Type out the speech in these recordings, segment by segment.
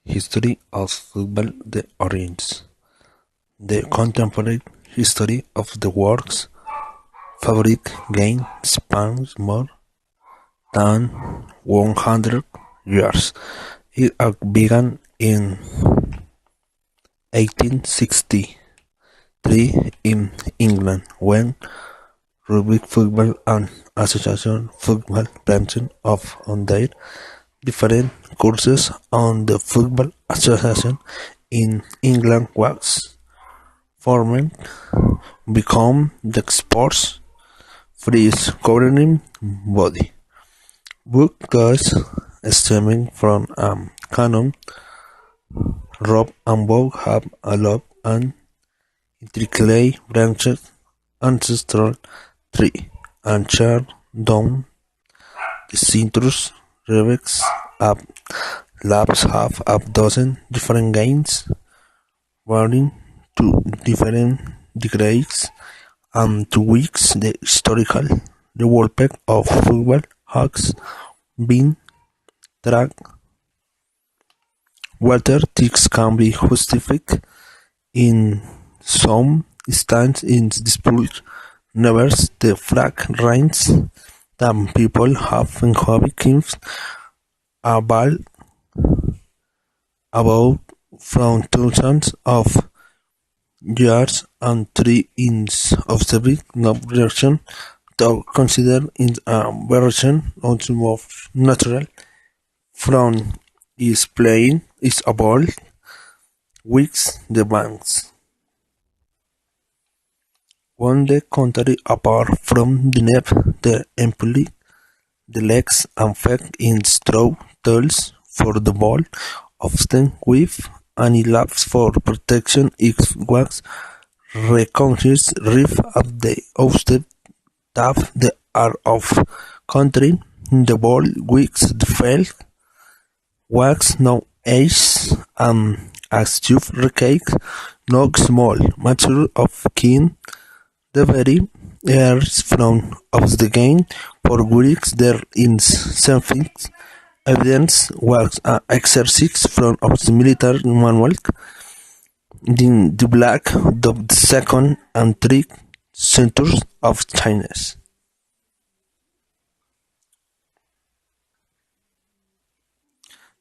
History of football: the origins. The contemporary history of the world's favorite game spans more than 100 years. It began in 1863 in England when rugby football and association football branching off on their different courses on the Football Association in England was formed, become the sport's first governing body. Book thus stemming from canon, Rob and Bob have a love and intricately branched ancestral tree, and share down the centuries. Rebec's labs have a dozen different games, varying to different degrees, and to weeks the historical development of football has been tracked. Whether this can be justified in some instances in dispute, nevertheless the fact remains that people have inhabited a ball about from thousands of years and three is observed no reaction to consider in a version also more natural from is playing is a ball with the banks. On the contrary, apart from the neck, the employ the legs and feet in straw tools for the ball, often with any laps for protection. It was recognized riff at the outset that the art of countering the ball with the field was no ace, and as youth recake no small mature of kin the very airs from of the game for which there is something evidence was an exercise from of the military manual in the black of the second and third centuries of China.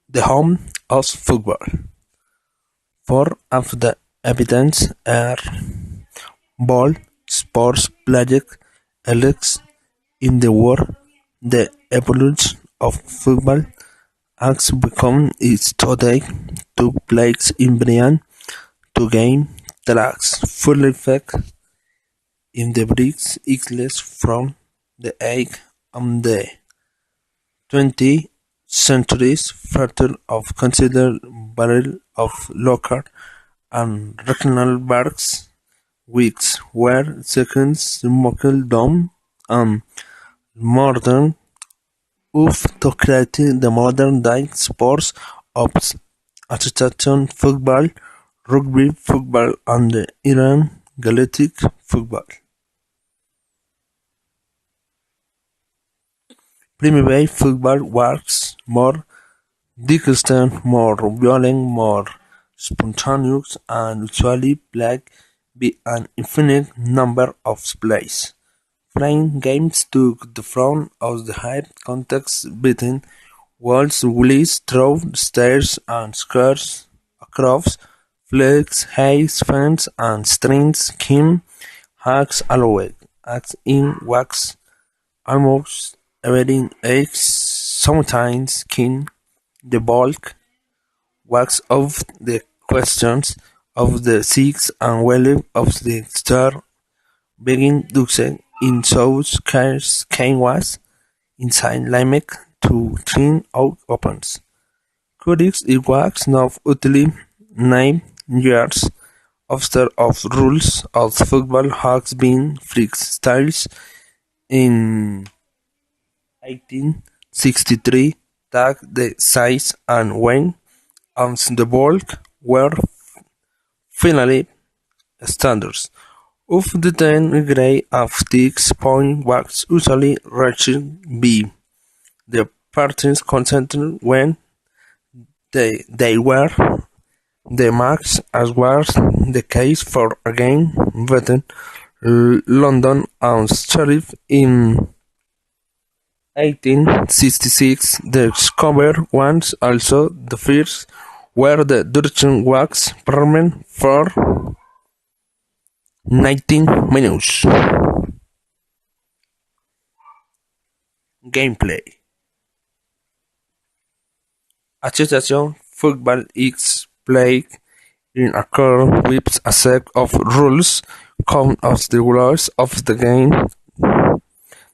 The home of football. Four of the evidence are ball sports played elects in the world. The evolution of football has become its today took place in Brian to gain tracks full effect in the bricks Ingles from the 8th and the 20th centuries further of considered barrel of local and regional barks which were seconds Muckle Dome and modern to create the modern day sports of association football, rugby football and the Iran Gaelic football. Primitive football was more distant, more violent, more spontaneous, and usually played by an infinite number of players. Playing games took the form of the high context between walls, gullies, through stairs and squares across flags, haze, fence, and strings came hacks allowed, as in wax almost every age, sometimes kin the bulk wax of the questions of the six and well of the star begin duxen in those cars Kane was inside limit to train out opens. Codex it was not usually 9 years after of rules of football has been fixed styles in 1863 that the size and weight of the bulk were finally standards. Of the 10 grade of 6 point was usually reached by the parties consented when they were the max, as was the case for again beaten London and Sheriff in 1866. The discovered ones also the first were the Dutch wax permanent for 19 minutes. Gameplay. Association football is played in accordance with a set of rules called as the rules of the game.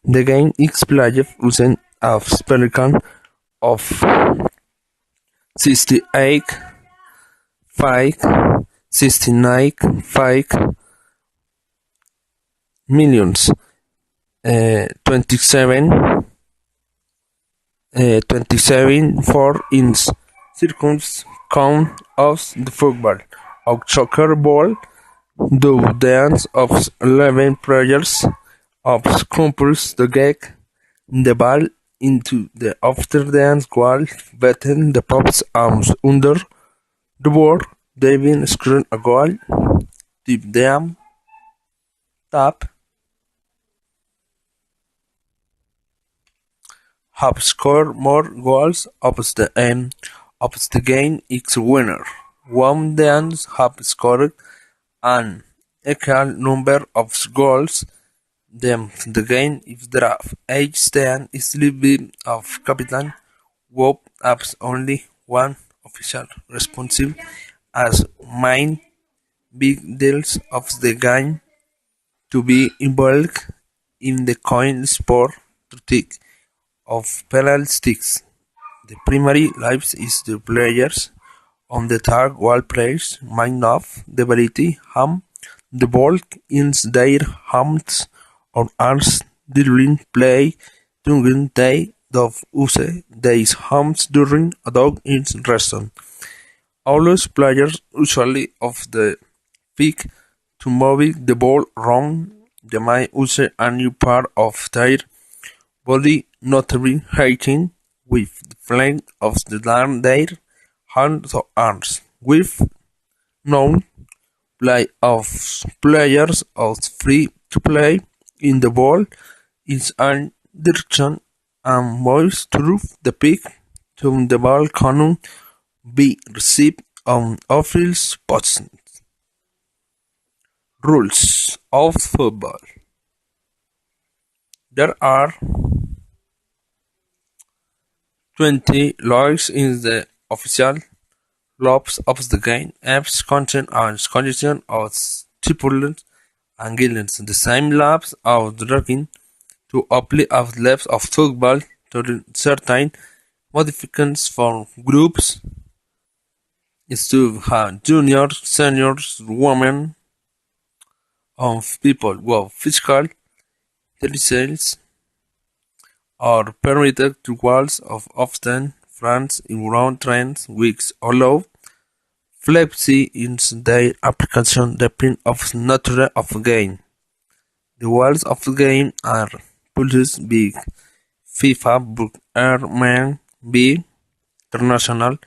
The game is played using a spherical of 68, 5, 69, 5 millions, 27, 4 inch circles count of the football or soccer ball. The dance of 11 players of compels to get the ball into the after dance wall, betting the pop's arms under the board, diving, screen a goal, tip them, tap, have scored more goals of the end of the game is winner. One dance have scored an equal number of goals. Then the game is draft. Each stand is level of captain. Whoop has only one official responsible as main big deals of the game to be involved in the coin sport critique of penalty sticks. The primary life is the players on the tag while players might not the ability ham the ball in their hands or arms during play during they of use their hands during a dog in restaurant. All players usually of the pick to move the ball around they might use a new part of their body notably hitting with the flank of the down their hands or arms. With known play of players are free to play in the ball is an direction and moves through the pick to the ball can be received on off-field spots. Rules of football. There are 20 laws in the official laws of the game. Apps content and condition of stipulated and guidelines. The same laws are directed to apply of levels of football to certain modifications for groups is to have juniors, seniors, women, of people with physical deficiencies are permitted to walls of often France in round trains which allow flexibility in their application depending on the nature of the game. The rules of the game are published by FIFA Book Airman B International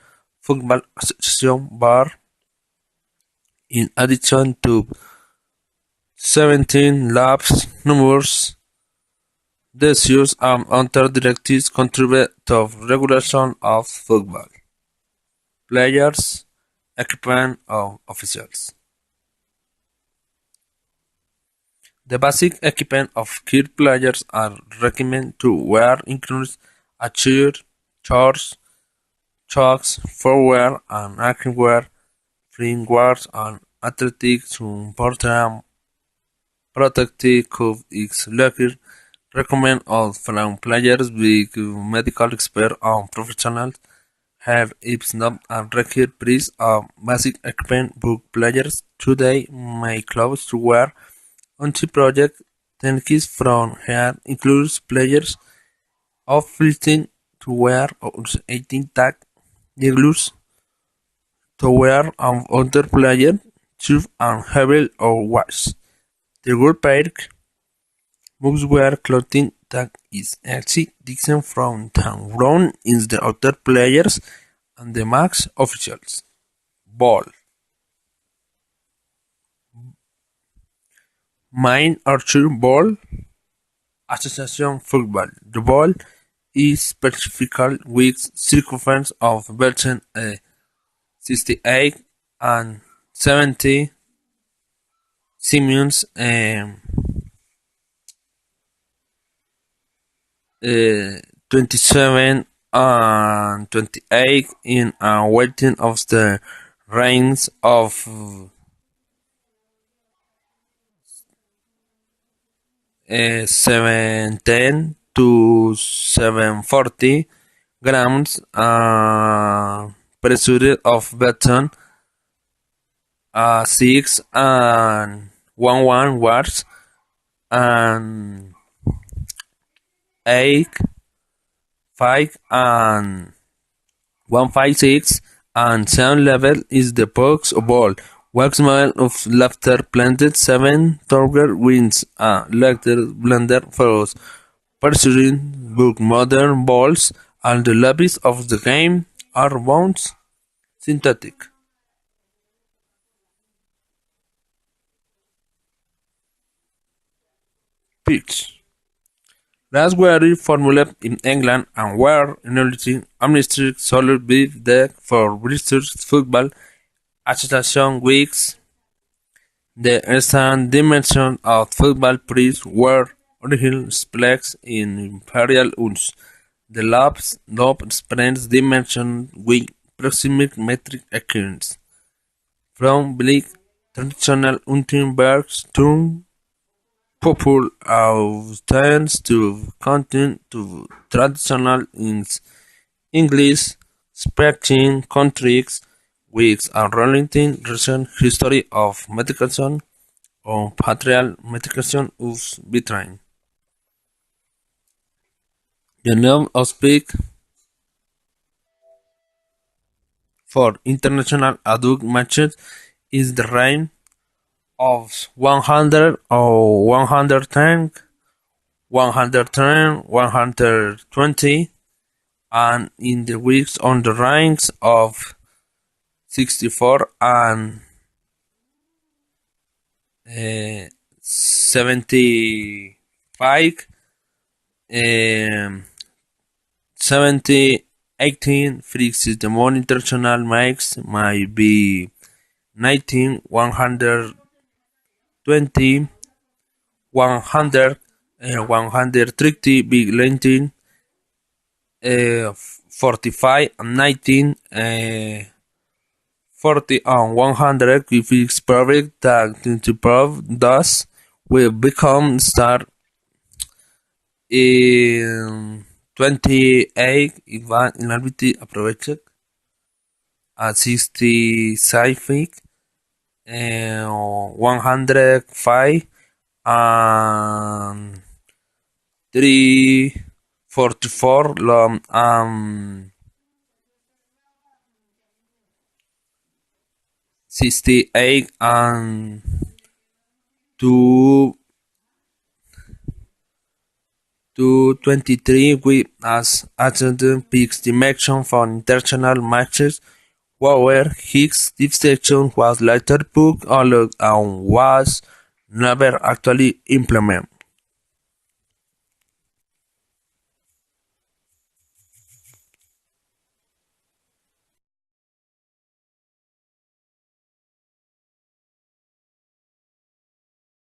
Football Association Bar in addition to 17 labs numbers decisions and other directives contribute to regulation of football. Players, equipment, or officials. The basic equipment of key players are recommended to wear includes a shirt, shorts, socks, footwear, and activewear, flying guards, and athletic support protective cuff is likely recommend all from players with medical expert and professionals have if not and require price of basic equipment book players today may close to wear anti-project techniques from here includes players of fitting to wear or 18 tag needles to wear and other player shoes and heavy or wash. The group pair must wear clothing that is actually different from the worn in the other players and the match officials. Ball. Main archer ball. Association football. The ball is specified with circumference of between 68 and 70 centimeters, 27 and 28 in a weighting of the range of 710 to 740 grams, pressure of beton 6 and 11 watts, and 8 5 and 156, and sound level is the box ball. Wax model of laughter planted 7 target wins a laughter blender for pursuing book modern balls, and the lobbies of the game are bounce synthetic. Pitch. Raspberry formulated in England and were initially administered solid beef deck for British Football Association weeks. The stand dimensions of football priests were originally spliced in imperial units. The lobe spreads dimension with proximate metric accuracy. From bleak traditional hunting birds to popular outings to content to traditional English speaking countries with a relatively recent history of medication or patrial medication use between. The norm of speak for international adult matches is the range of 100 or 110, 110, 120, and in the weeks on the ranks of 64 and 75, 70, 18, Frix is the more international mics might be 19, 120, 100, 130, big 19, 45 and 19, 40 and 100 if it's perfect that to prove thus will become star in 28 Iván Inalviti aprovechek at 60 sci-fi 105 and 344 68 and 223 with as attendant peaks dimension for international matches. However, his distinction was later booked and was never actually implemented.